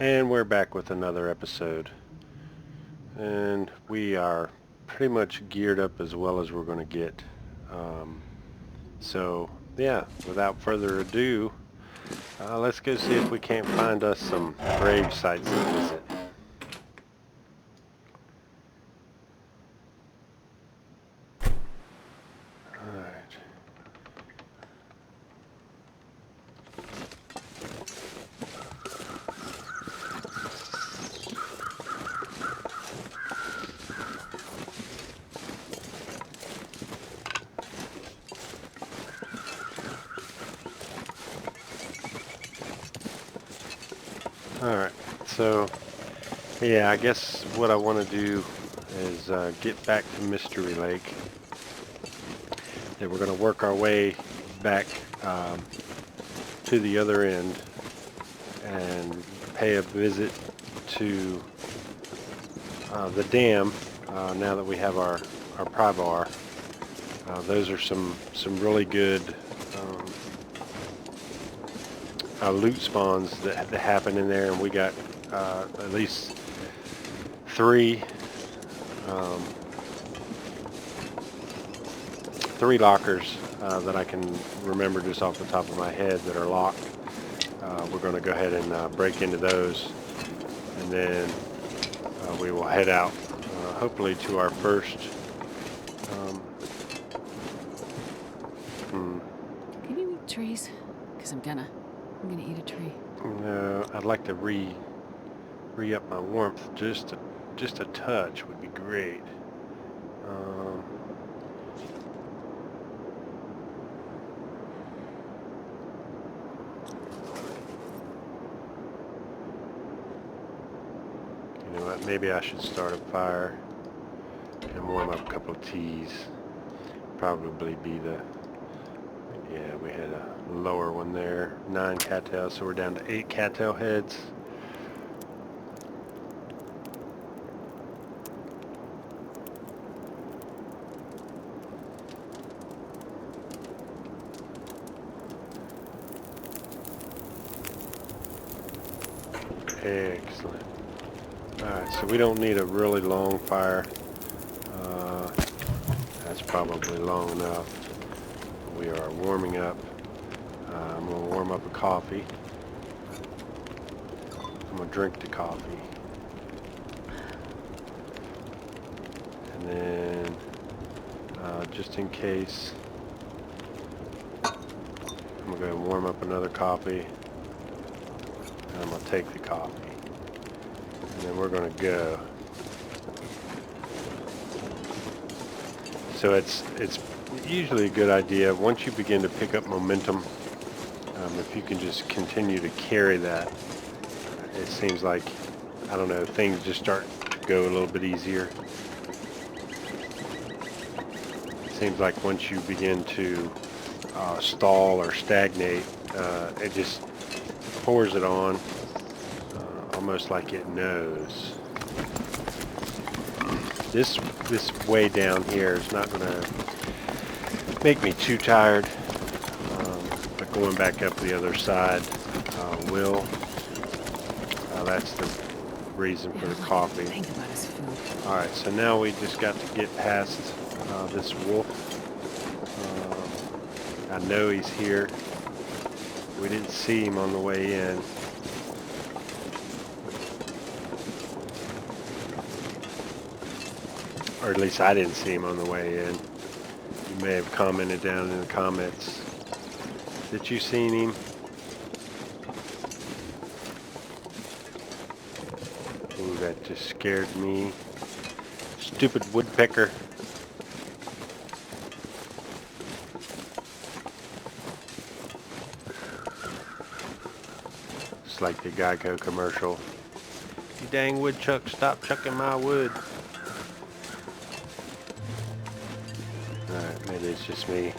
And we're back with another episode. And we are pretty much geared up as well as we're going to get. Um, yeah, without further ado, let's go see if we can't find us some grave sites to visit. Alright. Alright, so yeah, I guess what I want to do is get back to Mystery Lake. And we're going to work our way back to the other end and pay a visit to the dam now that we have our pry bar. Those are some really good loot spawns that happen in there, and we got at least three lockers that I can remember just off the top of my head that are locked. We're going to go ahead and break into those, and then we will head out hopefully to our first Can you eat trees? Because I'm gonna eat a tree. I'd like to re-up my warmth just a touch would be great. You know what, maybe I should start a fire and warm up a couple of teas. Probably be yeah, we had a lower one there, 9 cattails, so we're down to 8 cattail heads. Excellent. Alright, so we don't need a really long fire. That's probably long enough. We are warming up. I'm going to warm up a coffee. I'm going to drink the coffee. And then, just in case, I'm going to go and warm up another coffee. And I'm going to take the coffee. And then we're going to go. So it's usually a good idea once you begin to pick up momentum, if you can just continue to carry that, it seems like, I don't know, things just start to go a little bit easier. It seems like once you begin to stall or stagnate, it just pours it on, almost like it knows. This way down here is not going to make me too tired, but going back up the other side will. That's the reason for the coffee. Think about his food. Alright, so now we just got to get past this wolf. I know he's here. We didn't see him on the way in. Or at least I didn't see him on the way in. You may have commented down in the comments. Did you see him? Ooh, that just scared me. Stupid woodpecker. It's like the Geico commercial. You dang woodchuck, stop chucking my wood. Alright, maybe it's just me.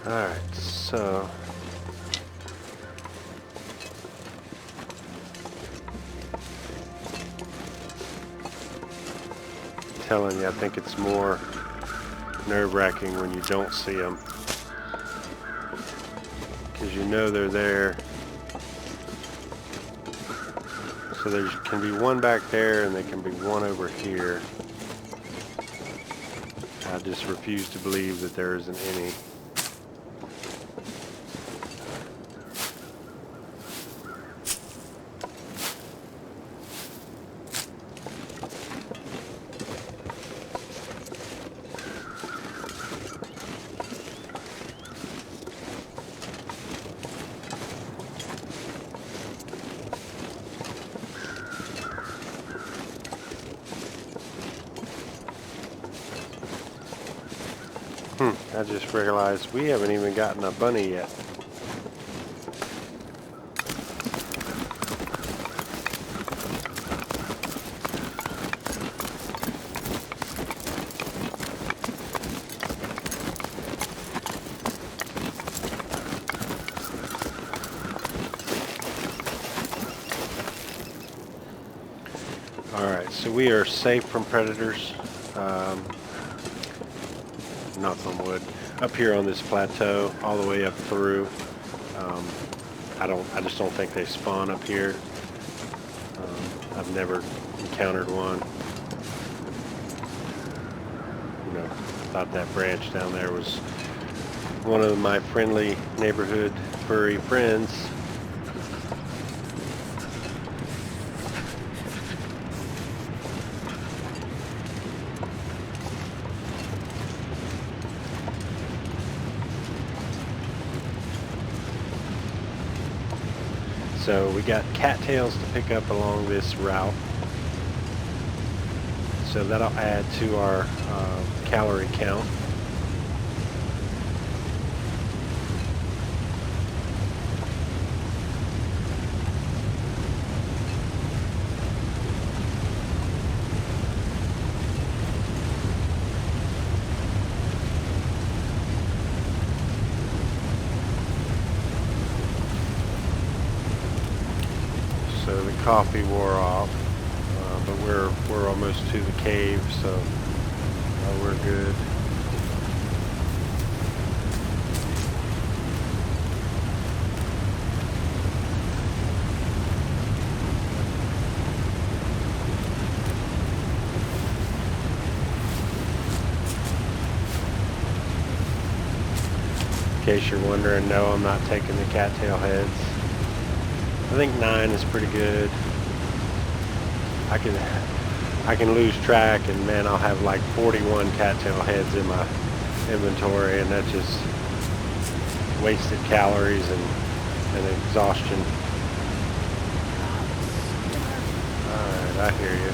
Alright, so telling you, I think it's more nerve-wracking when you don't see them, because you know they're there, So there can be one back there and there can be one over here. I just refuse to believe that there isn't any. I just realized we haven't even gotten a bunny yet. Alright, so we are safe from predators. Knock on wood. Up here on this plateau, all the way up through. I just don't think they spawn up here. I've never encountered one. You know, I thought that branch down there was one of my friendly neighborhood furry friends. So we got cattails to pick up along this route. So that'll add to our calorie count. So the coffee wore off, but we're almost to the cave, so we're good. In case you're wondering, no, I'm not taking the cattail heads. I think 9 is pretty good. I can lose track, and man, I'll have like 41 cattail heads in my inventory, and that's just wasted calories and exhaustion. Alright, I hear you.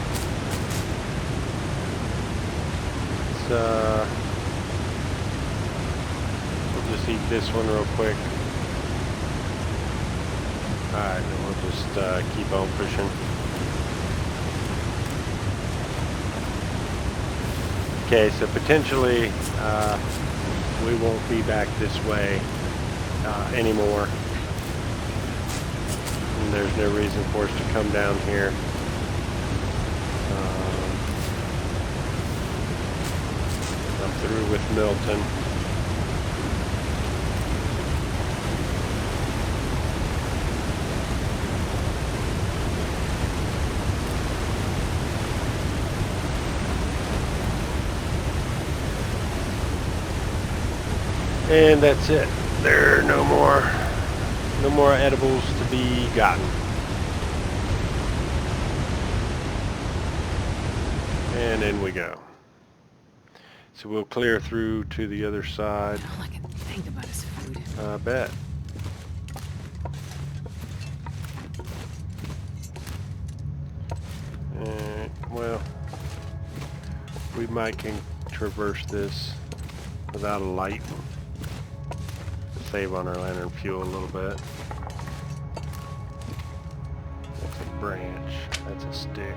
We'll just eat this one real quick. Alright, then we'll just keep on pushing. Okay, so potentially we won't be back this way anymore. And there's no reason for us to come down here. I'm through with Milton. And that's it. There are no more edibles to be gotten. And in we go. So we'll clear through to the other side. All I can think about is food. I bet. Well, we might can traverse this without a light. Save on our lantern fuel a little bit. That's a branch. That's a stick.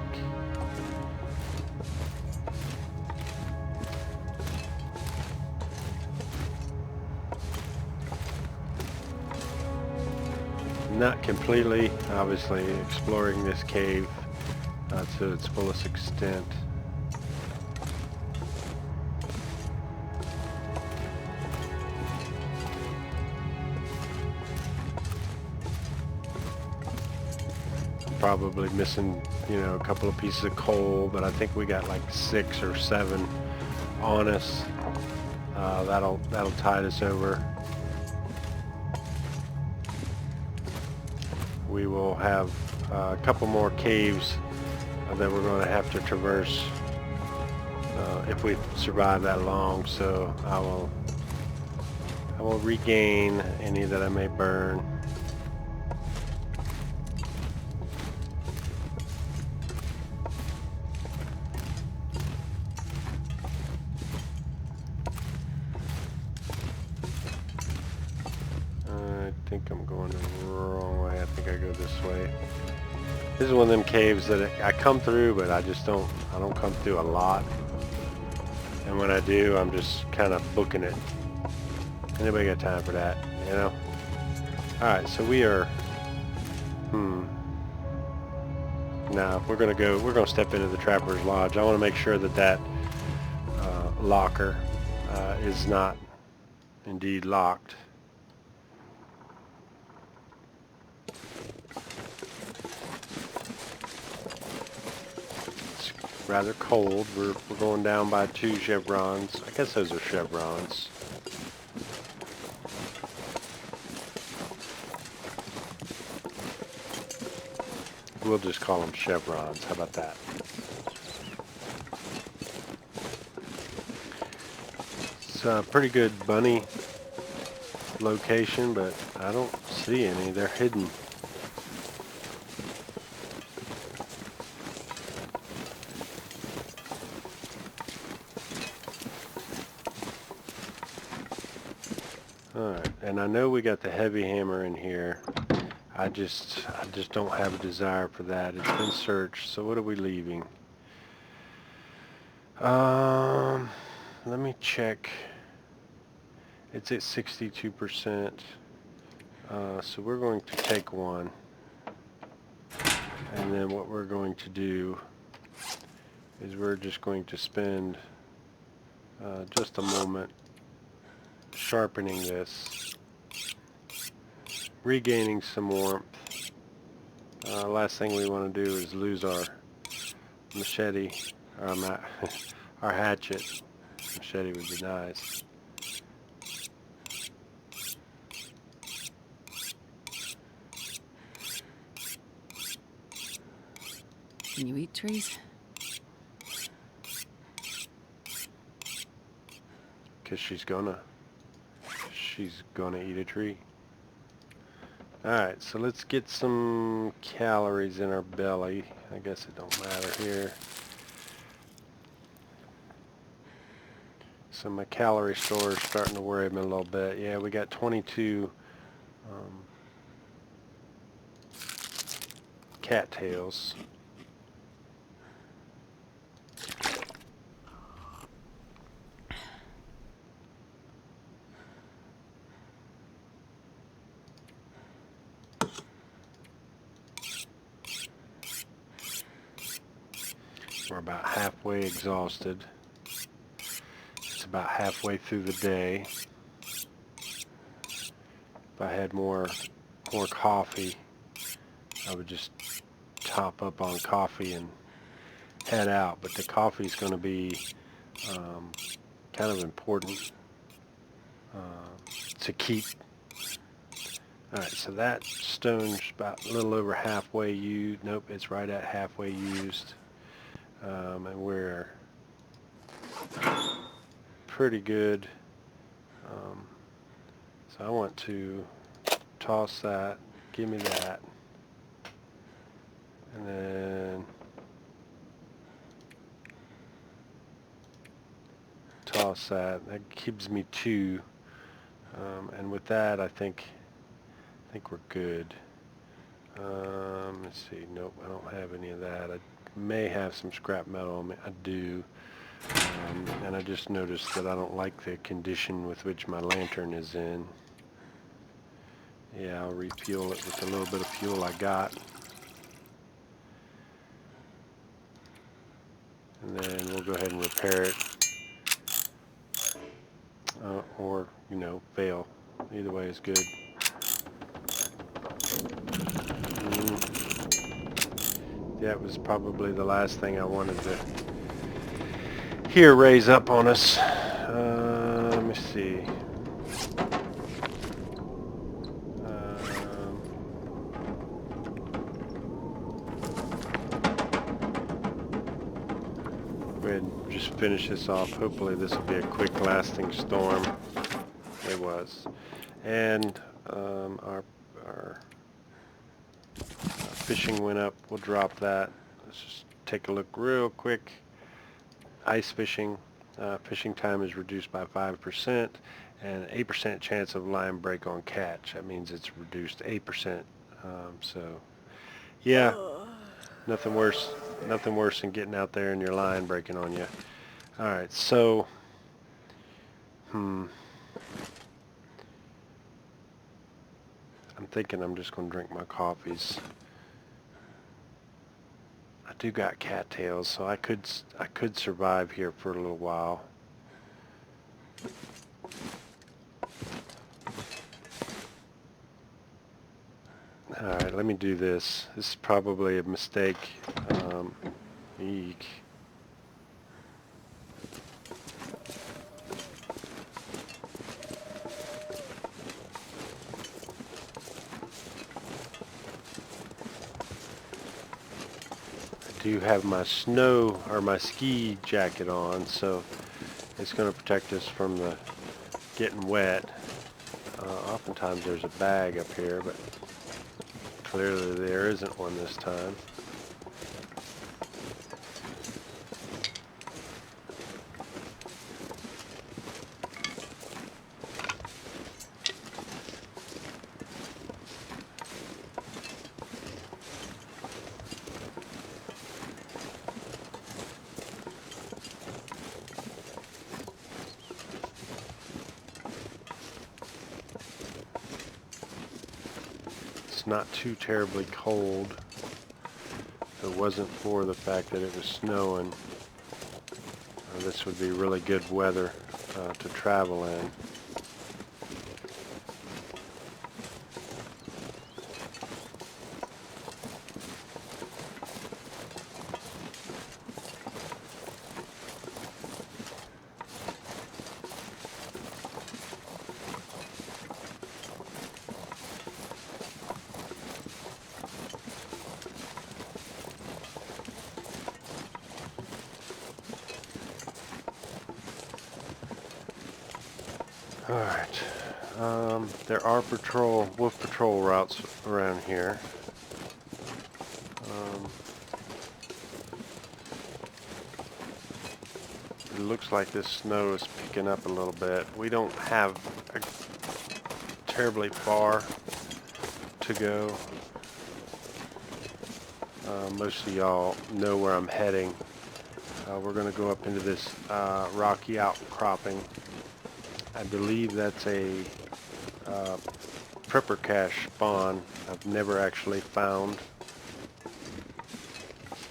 Not completely, obviously, exploring this cave to its fullest extent. probably missing, you know, a couple of pieces of coal, but I think we got like 6 or 7 on us. That'll tide us over. We will have a couple more caves that we're going to have to traverse if we survive that long. So I will regain any that I may burn. I think I'm going the wrong way. I think I go this way. This is one of them caves that I come through, but I don't come through a lot. And when I do, I'm just kind of booking it. Anybody got time for that, you know? Alright, so we are... No, we're gonna step into the Trapper's Lodge. I want to make sure that locker is not indeed locked. It's rather cold. We're going down by 2 chevrons. I guess those are chevrons. We'll just call them chevrons. How about that? It's a pretty good bunny location, but I don't see any. They're hidden. Alright, and I know we got the heavy hammer in here. I just don't have a desire for that. It's been searched. So what are we leaving? Let me check. It's at 62%. So we're going to take one. And then what we're going to do is we're just going to spend just a moment sharpening this, regaining some warmth. Last thing we want to do is lose our machete, our hatchet. Machete would be nice. Can you eat trees? Because she's gonna eat a tree. Alright, so let's get some calories in our belly. I guess it don't matter here. So my calorie store is starting to worry me a little bit. Yeah, we got 22 cattails. We're about halfway exhausted. It's about halfway through the day. If I had more coffee, I would just top up on coffee and head out. But the coffee is going to be kind of important to keep. Alright, so that stone's about a little over halfway used. Nope, it's right at halfway used. And we're pretty good. So I want to toss that. Give me that. And then toss that. That gives me 2. And with that, I think we're good. Let's see. Nope, I don't have any of that. I may have some scrap metal. I do. And I just noticed that I don't like the condition with which my lantern is in. Yeah, I'll refuel it with a little bit of fuel I got. And then we'll go ahead and repair it. Or, you know, fail. Either way is good. Yeah, it was probably the last thing I wanted to hear raise up on us. Let me see. Go ahead and just finish this off. Hopefully this will be a quick lasting storm. It was. And our fishing went up. We'll drop that. Let's just take a look real quick. Ice fishing. Fishing time is reduced by 5% and 8% chance of line break on catch. That means it's reduced 8%. So yeah, nothing worse than getting out there and your line breaking on you. Alright, so I'm thinking I'm just going to drink my coffees. I do got cattails, so I could survive here for a little while. Alright, let me do this. This is probably a mistake. Eek. I do have my snow or my ski jacket on, so it's going to protect us from the getting wet. Oftentimes there's a bag up here, but clearly there isn't one this time. It's not too terribly cold. If it wasn't for the fact that it was snowing, this would be really good weather to travel in. Alright, there are wolf patrol routes around here. It looks like this snow is picking up a little bit. We don't have terribly far to go. Most of y'all know where I'm heading. We're going to go up into this rocky outcropping. I believe that's a prepper cache spawn I've never actually found.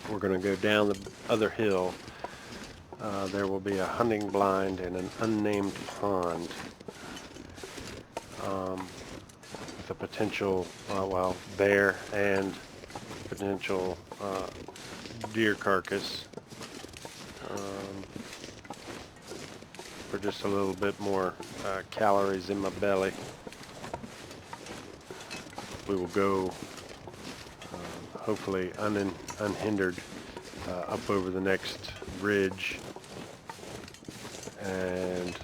We're going to go down the other hill. There will be a hunting blind and an unnamed pond with a potential bear and potential deer carcass for just a little bit more calories in my belly. We will go hopefully unhindered up over the next ridge and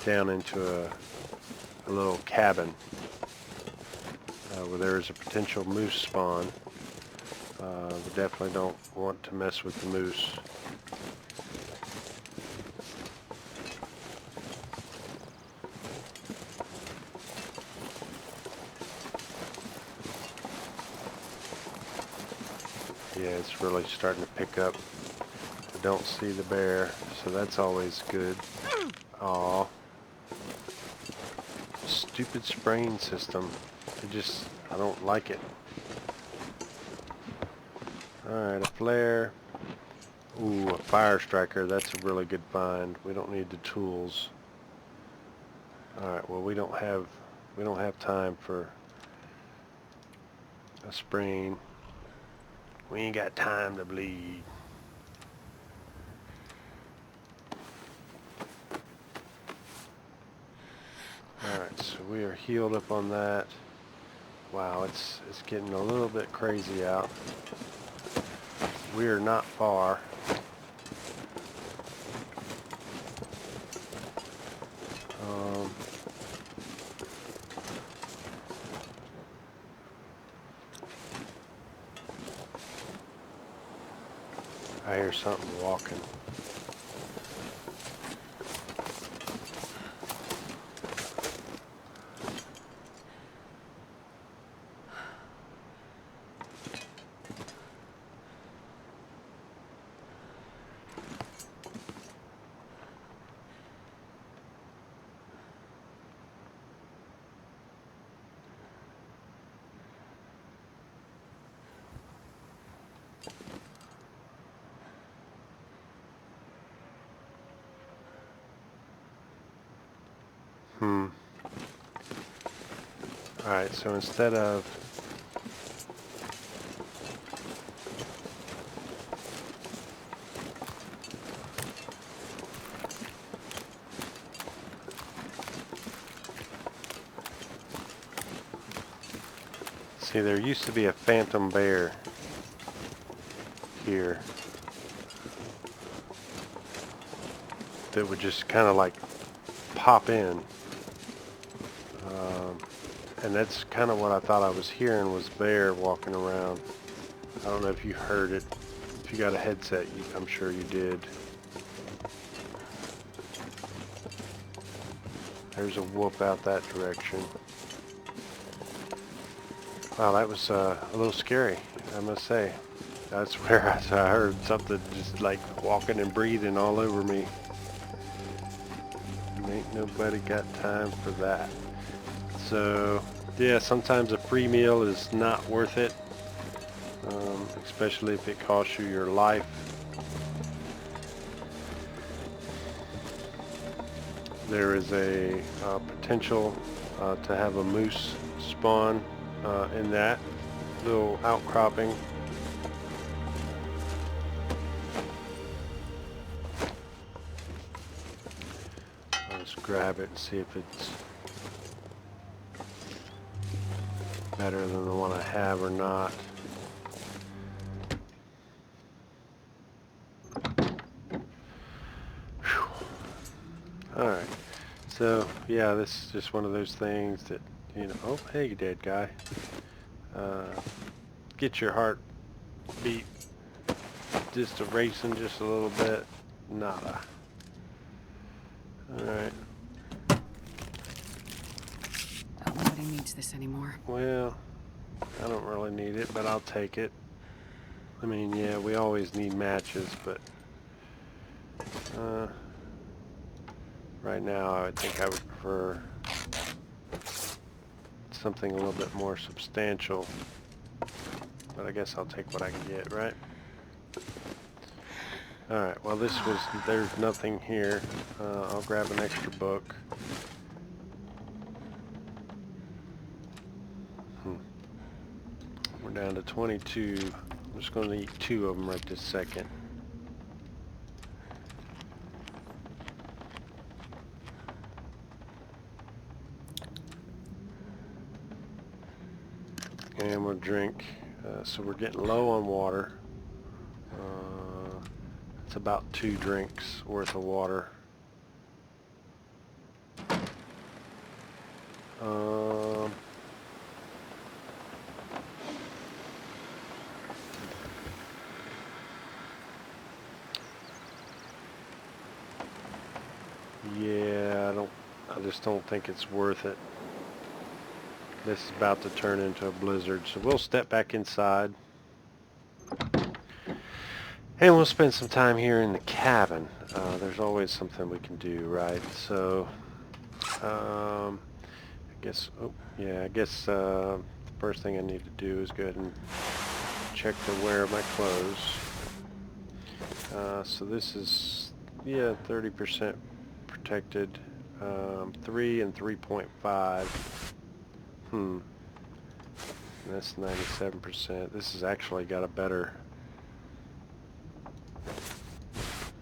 down into a little cabin where there is a potential moose spawn. We definitely don't want to mess with the moose. Yeah, it's really starting to pick up. I don't see the bear, so that's always good. Aw. Stupid spraying system. I don't like it. Alright, a flare. Ooh, a fire striker. That's a really good find. We don't need the tools. Alright, well we don't have time for a sprain. We ain't got time to bleed. Alright, so we are healed up on that. Wow, it's getting a little bit crazy out. We are not far. I hear something walking. Alright, so instead of see, there used to be a phantom bear here that would just kind of like pop in. And that's kind of what I thought I was hearing, was bear walking around. I don't know if you heard it. If you got a headset, I'm sure you did. There's a whoop out that direction. Wow, that was a little scary, I must say. I swear I heard something just like walking and breathing all over me. Ain't nobody got time for that. So, yeah, sometimes a free meal is not worth it, especially if it costs you your life. There is a potential to have a moose spawn in that little outcropping. I'll just grab it and see if it's better than the one I have or not. Alright, so yeah, this is just one of those things that, you know, oh, hey, you dead guy. Get your heart beat just a racing just a little bit. Nada. Alright. Nobody needs this anymore. Well, I don't really need it, but I'll take it. I mean, yeah, we always need matches, but right now I think I would prefer something a little bit more substantial. But I guess I'll take what I can get, right? Alright, well there's nothing here. I'll grab an extra book. We're down to 22. I'm just going to eat 2 of them right this second. And we'll drink. So we're getting low on water. It's about 2 drinks worth of water. Yeah, I just don't think it's worth it. This is about to turn into a blizzard, so we'll step back inside. And we'll spend some time here in the cabin. There's always something we can do, right? So, I guess, the first thing I need to do is go ahead and check the wear of my clothes. So this is, yeah, 30% protected, 3 and 3.5. And that's 97%. This has actually got a better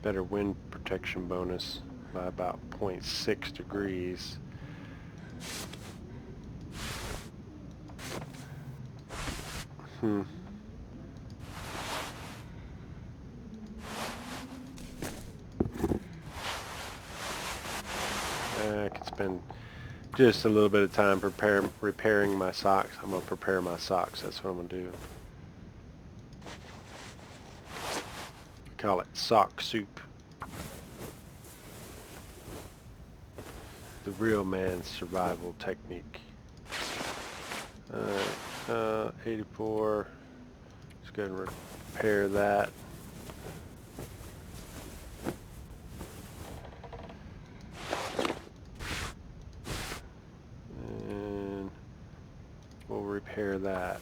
wind protection bonus by about 0.6 degrees. I could spend just a little bit of time repairing my socks. I'm going to prepare my socks. That's what I'm going to do. Call it sock soup. The real man's survival technique. Alright, 84. Let's go ahead and repair that. And we'll repair that.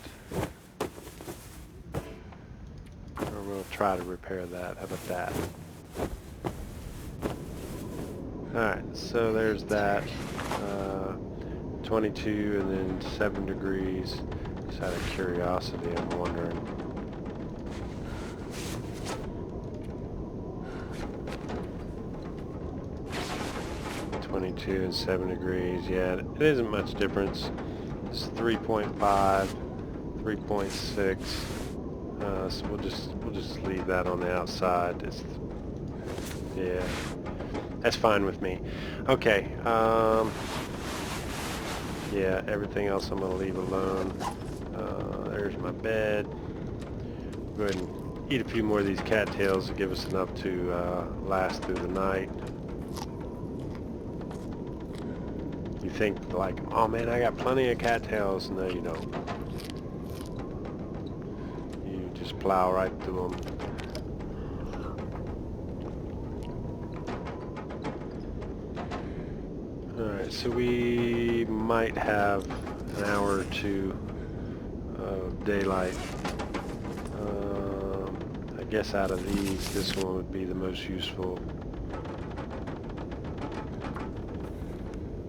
Or we'll try to repair that. How about that? Alright, so there's that. 22 and then 7 degrees. Just out of curiosity, I'm wondering. And 7 degrees. Yeah, it isn't much difference. It's 3.5, 3.6. So we'll just leave that on the outside. Yeah, that's fine with me. Okay. Yeah, everything else I'm gonna leave alone. There's my bed. Go ahead and eat a few more of these cattails to give us enough to last through the night. You think like, oh man, I got plenty of cattails. No, you don't. You just plow right through them. Alright, so we might have an hour or two of daylight. I guess out of these, this one would be the most useful.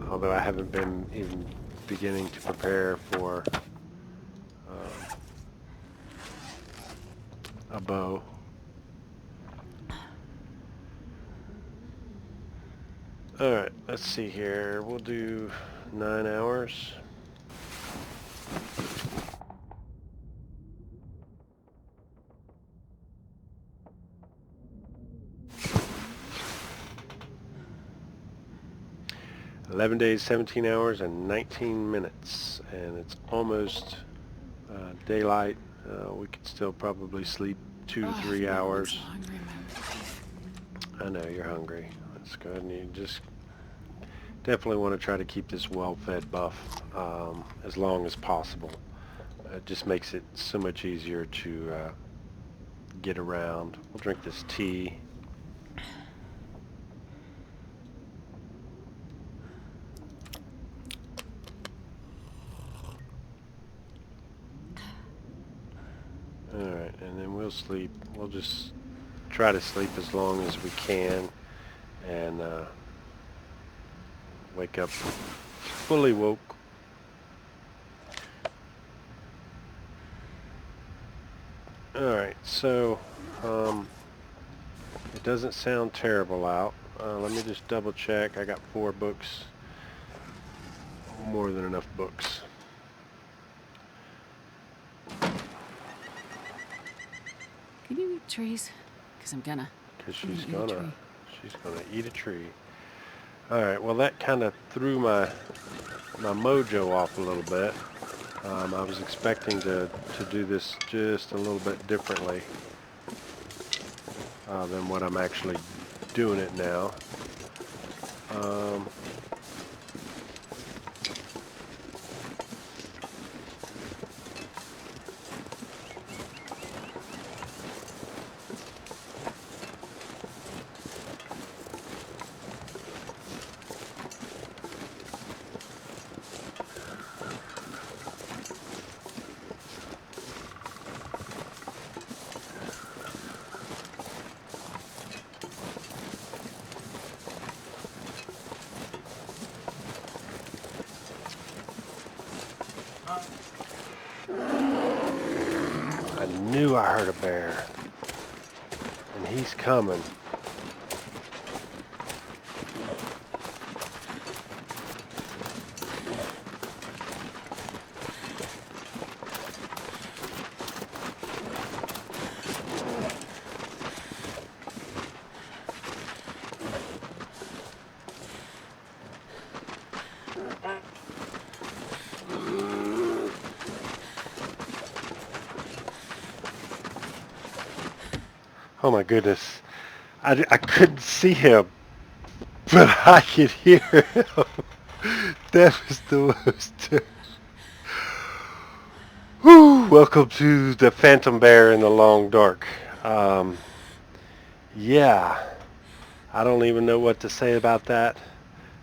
Although I haven't been even beginning to prepare for a bow. Alright, let's see here. We'll do 9 hours. $11 days, 17 hours, and 19 minutes, and it's almost daylight. We could still probably sleep 2 to 3 hours. I know you're hungry. Let's go ahead and you just definitely want to try to keep this well-fed buff as long as possible. It just makes it so much easier to get around. We'll drink this tea. Alright, and then we'll sleep. We'll just try to sleep as long as we can and wake up fully woke. Alright, so it doesn't sound terrible out. Let me just double check. I got 4 books. More than enough books. Can you eat trees? Because I'm gonna. Because she's gonna eat a tree. Alright, well that kind of threw my mojo off a little bit. I was expecting to do this just a little bit differently than what I'm actually doing it now. I knew I heard a bear. And he's coming. Oh my goodness. I couldn't see him, but I could hear him. That was the most. Whew, welcome to the Phantom Bear in the Long Dark. Yeah, I don't even know what to say about that.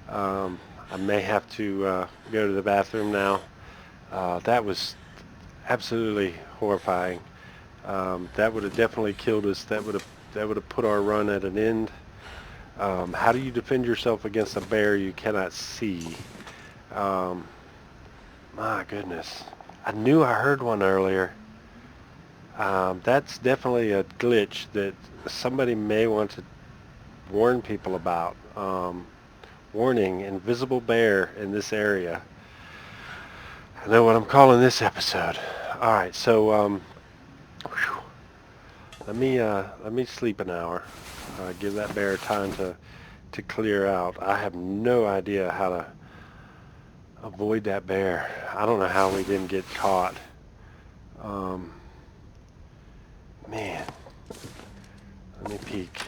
I may have to go to the bathroom now. That was absolutely horrifying. That would have definitely killed us. That would have put our run at an end. How do you defend yourself against a bear you cannot see? My goodness. I knew I heard one earlier. That's definitely a glitch that somebody may want to warn people about. Warning, invisible bear in this area. I know what I'm calling this episode. Alright, so whew, let me sleep an hour. Give that bear time to clear out. I have no idea how to avoid that bear. I don't know how we didn't get caught. Man, let me peek.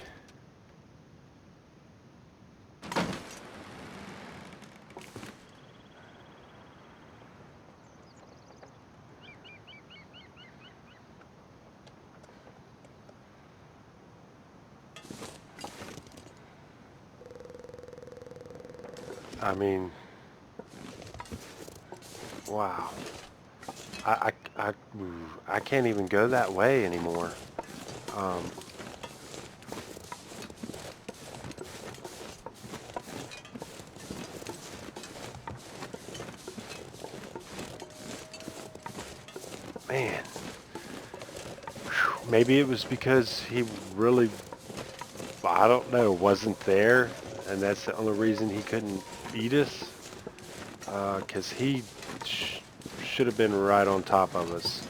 I mean, wow. I can't even go that way anymore. Man. Whew. Maybe it was because he really, I don't know, wasn't there, and that's the only reason he couldn't eat us. Because he should have been right on top of us.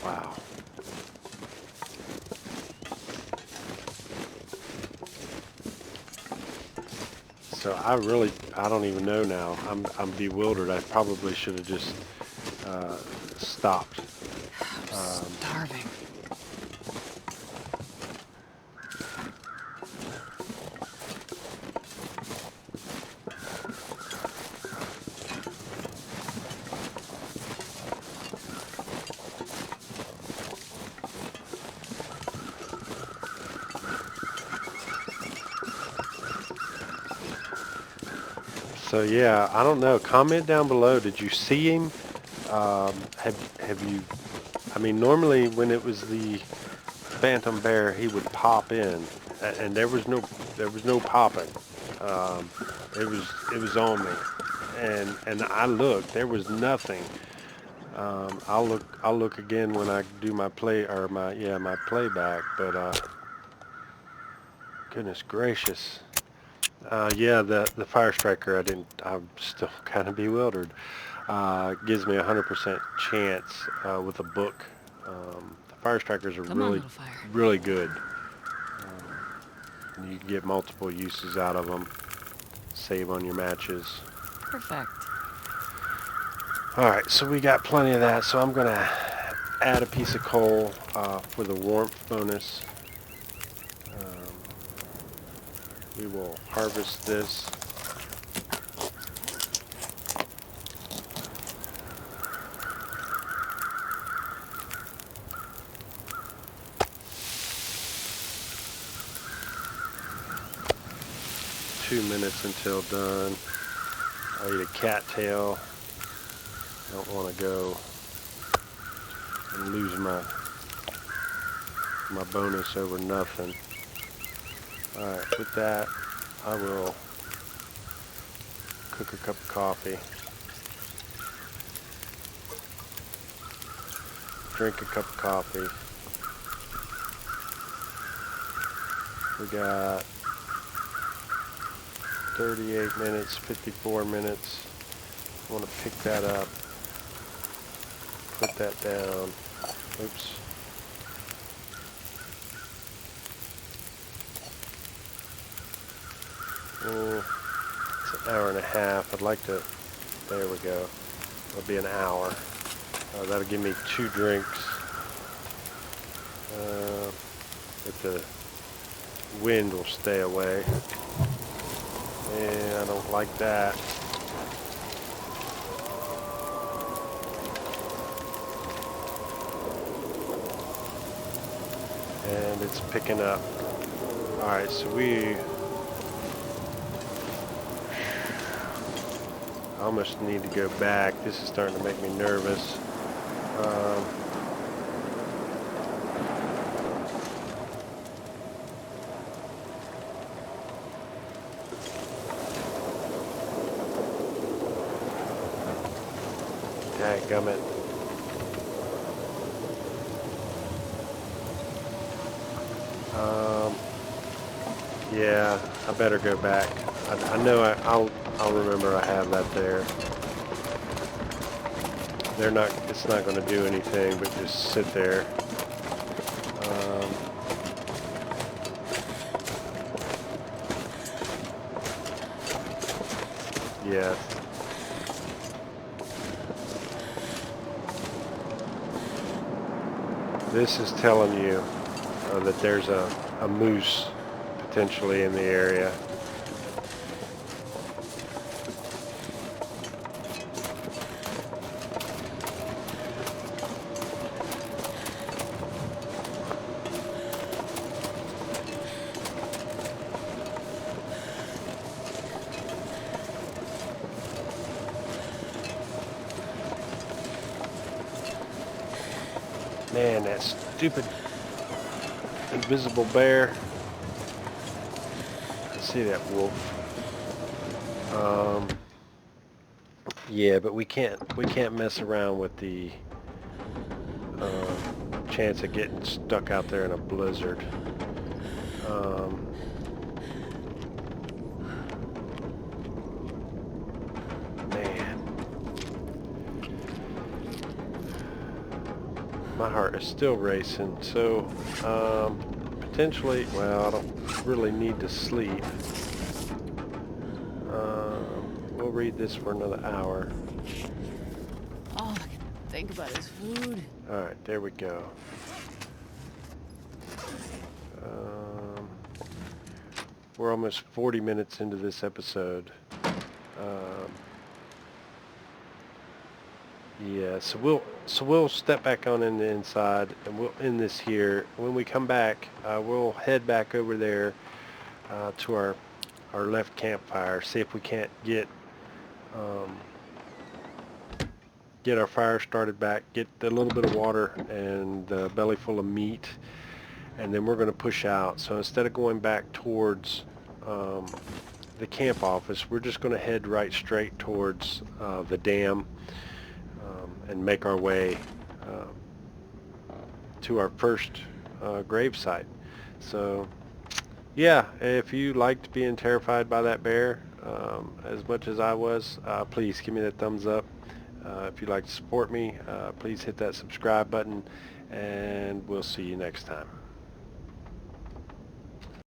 Wow. So I don't even know now. I'm bewildered. I probably should have just stopped. I'm starving. So yeah, I don't know. Comment down below. Did you see him? Have you? I mean, normally when it was the Phantom Bear, he would pop in, and there was no popping. It was on me, and I looked. There was nothing. I'll look again when I do my my playback. But goodness gracious. Yeah, the Fire Striker, I'm still kind of bewildered. Gives me a 100% chance with a book. The Fire Strikers are Come on, little fire. really good. And you can get multiple uses out of them. Save on your matches. Perfect. Alright, so we got plenty of that, so I'm going to add a piece of coal for the warmth bonus. We will harvest this. Two minutes until done. I'll eat a cattail. Don't want to go and lose my bonus over nothing. Alright, with that, I will cook a cup of coffee. Drink a cup of coffee. We got 38 minutes, 54 minutes. I want to pick that up. Put that down. Oops. It's an hour and a half. I'd like to, there we go. It'll be an hour. That'll give me 2 drinks. If the wind will stay away. And I don't like that. And it's picking up. Alright, so we almost need to go back. This is starting to make me nervous. Dadgummit. Yeah, I better go back. I know I'll remember I have that there. It's not going to do anything but just sit there. Yeah. This is telling you that there's a moose potentially in the area. Man, that stupid invisible bear. I see that wolf. Yeah, but we can't mess around with the chance of getting stuck out there in a blizzard. Man, my heart is still racing. So potentially, well, I don't really need to sleep. We'll read this for another hour. All I can think about is food. Alright, there we go. We're almost 40 minutes into this episode. Yeah, so we'll step back on in the inside and we'll end this here. When we come back, we'll head back over there to our left campfire. See if we can't get our fire started back. Get a little bit of water and a belly full of meat, and then we're going to push out. So instead of going back towards the camp office, we're just going to head right straight towards the dam. And make our way to our first grave site. So yeah, if you liked being terrified by that bear as much as I was, please give me that thumbs up. If you'd like to support me, please hit that subscribe button, and we'll see you next time.